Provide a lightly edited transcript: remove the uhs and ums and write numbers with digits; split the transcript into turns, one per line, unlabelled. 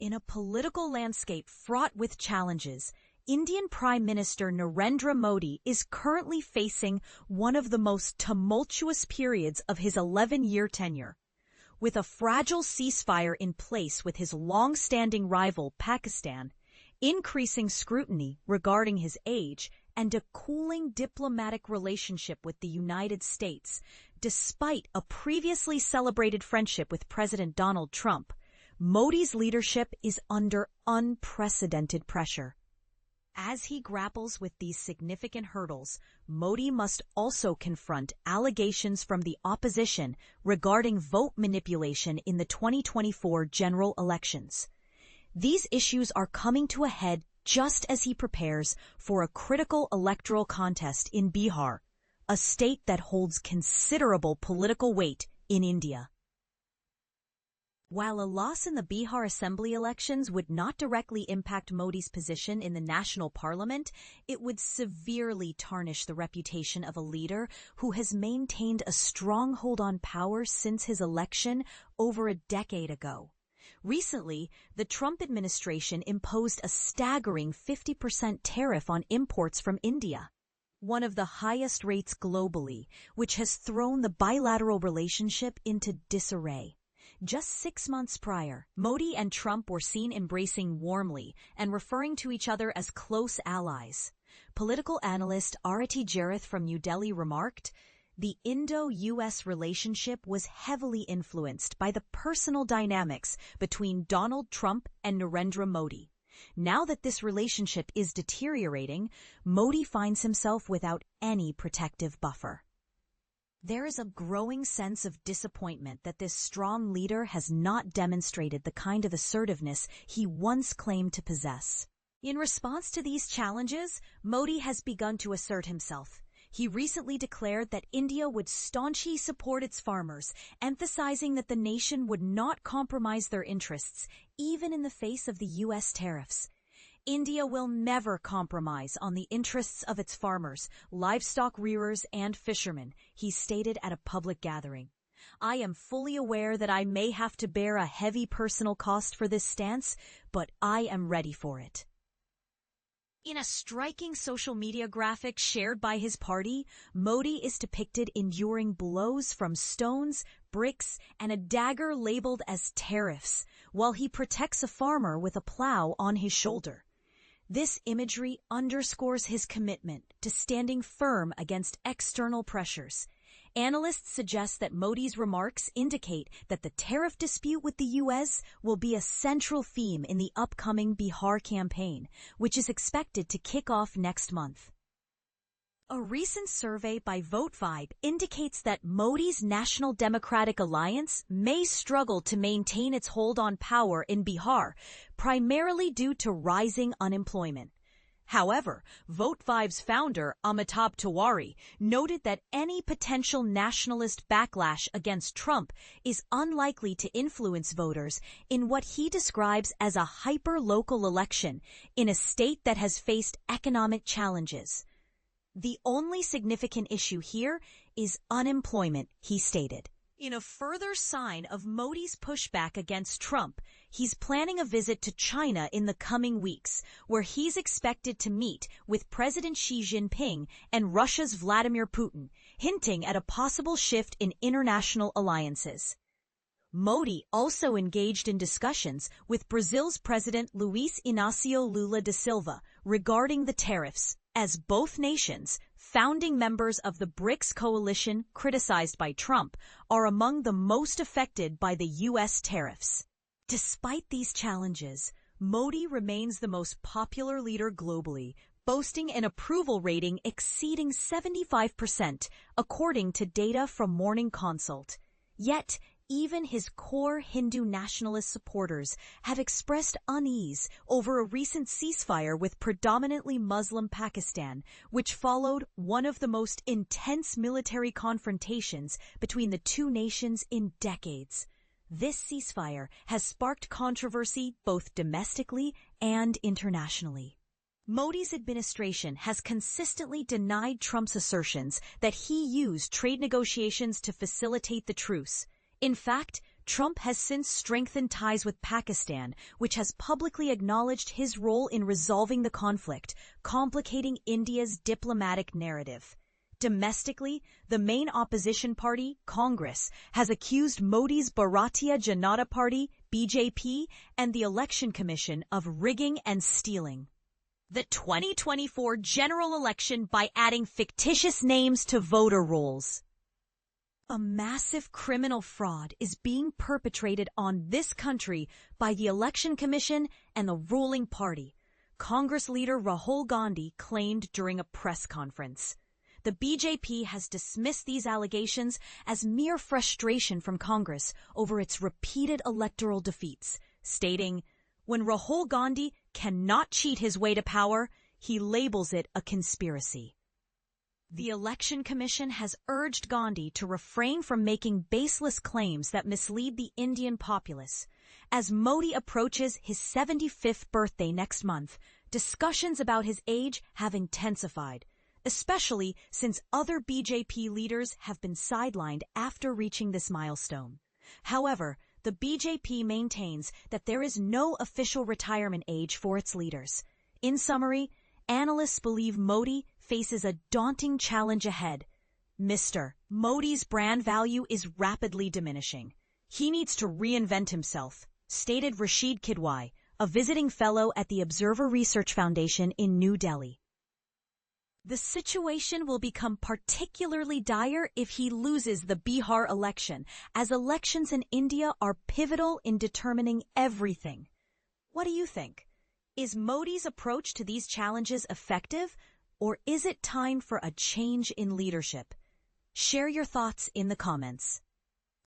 In a political landscape fraught with challenges, Indian Prime Minister Narendra Modi is currently facing one of the most tumultuous periods of his 11-year tenure. With a fragile ceasefire in place with his long-standing rival Pakistan, increasing scrutiny regarding his age, and a cooling diplomatic relationship with the United States, despite a previously celebrated friendship with President Donald Trump, Modi's leadership is under unprecedented pressure. As he grapples with these significant hurdles, Modi must also confront allegations from the opposition regarding vote manipulation in the 2024 general elections. These issues are coming to a head just as he prepares for a critical electoral contest in Bihar, a state that holds considerable political weight in India. While a loss in the Bihar Assembly elections would not directly impact Modi's position in the national parliament, it would severely tarnish the reputation of a leader who has maintained a stronghold on power since his election over a decade ago. Recently, the Trump administration imposed a staggering 50% tariff on imports from India, one of the highest rates globally, which has thrown the bilateral relationship into disarray. Just 6 months prior, Modi and Trump were seen embracing warmly and referring to each other as close allies. Political analyst Arati Jareth from New Delhi remarked, "The Indo-US relationship was heavily influenced by the personal dynamics between Donald Trump and Narendra Modi. Now that this relationship is deteriorating, Modi finds himself without any protective buffer." There is a growing sense of disappointment that this strong leader has not demonstrated the kind of assertiveness he once claimed to possess. In response to these challenges, Modi has begun to assert himself. He recently declared that India would staunchly support its farmers, emphasizing that the nation would not compromise their interests, even in the face of the U.S. tariffs. India will never compromise on the interests of its farmers, livestock rearers, and fishermen, he stated at a public gathering. "I am fully aware that I may have to bear a heavy personal cost for this stance, but I am ready for it." In a striking social media graphic shared by his party, Modi is depicted enduring blows from stones, bricks, and a dagger labeled as tariffs, while he protects a farmer with a plow on his shoulder. This imagery underscores his commitment to standing firm against external pressures. Analysts suggest that Modi's remarks indicate that the tariff dispute with the U.S. will be a central theme in the upcoming Bihar campaign, which is expected to kick off next month. A recent survey by VoteVibe indicates that Modi's National Democratic Alliance may struggle to maintain its hold on power in Bihar, primarily due to rising unemployment. However, VoteVibe's founder, Amitabh Tiwari, noted that any potential nationalist backlash against Trump is unlikely to influence voters in what he describes as a hyper-local election in a state that has faced economic challenges. "The only significant issue here is unemployment," he stated. In a further sign of Modi's pushback against Trump, he's planning a visit to China in the coming weeks, where he's expected to meet with President Xi Jinping and Russia's Vladimir Putin, hinting at a possible shift in international alliances. Modi also engaged in discussions with Brazil's President Luiz Inácio Lula da Silva regarding the tariffs, as both nations, founding members of the BRICS coalition criticized by Trump, are among the most affected by the U.S. tariffs. Despite these challenges, Modi remains the most popular leader globally, boasting an approval rating exceeding 75%, according to data from Morning Consult. Yet, even his core Hindu nationalist supporters have expressed unease over a recent ceasefire with predominantly Muslim Pakistan, which followed one of the most intense military confrontations between the two nations in decades. This ceasefire has sparked controversy both domestically and internationally. Modi's administration has consistently denied Trump's assertions that he used trade negotiations to facilitate the truce. In fact, Trump has since strengthened ties with Pakistan, which has publicly acknowledged his role in resolving the conflict, complicating India's diplomatic narrative. Domestically, the main opposition party, Congress, has accused Modi's Bharatiya Janata Party, BJP, and the Election Commission of rigging and stealing the 2024 general election by adding fictitious names to voter rolls. A massive criminal fraud is being perpetrated on this country by the Election Commission and the ruling party, Congress leader Rahul Gandhi claimed during a press conference. The BJP has dismissed these allegations as mere frustration from Congress over its repeated electoral defeats, stating, "When Rahul Gandhi cannot cheat his way to power, he labels it a conspiracy." The Election Commission has urged Gandhi to refrain from making baseless claims that mislead the Indian populace. As Modi approaches his 75th birthday next month, discussions about his age have intensified, especially since other BJP leaders have been sidelined after reaching this milestone. However, the BJP maintains that there is no official retirement age for its leaders. In summary, analysts believe Modi faces a daunting challenge ahead. Mr. Modi's brand value is rapidly diminishing. He needs to reinvent himself, stated Rashid Kidwai, a visiting fellow at the Observer Research Foundation in New Delhi. The situation will become particularly dire if he loses the Bihar election, as elections in India are pivotal in determining everything. What do you think? Is Modi's approach to these challenges effective, or is it time for a change in leadership? Share your thoughts in the comments.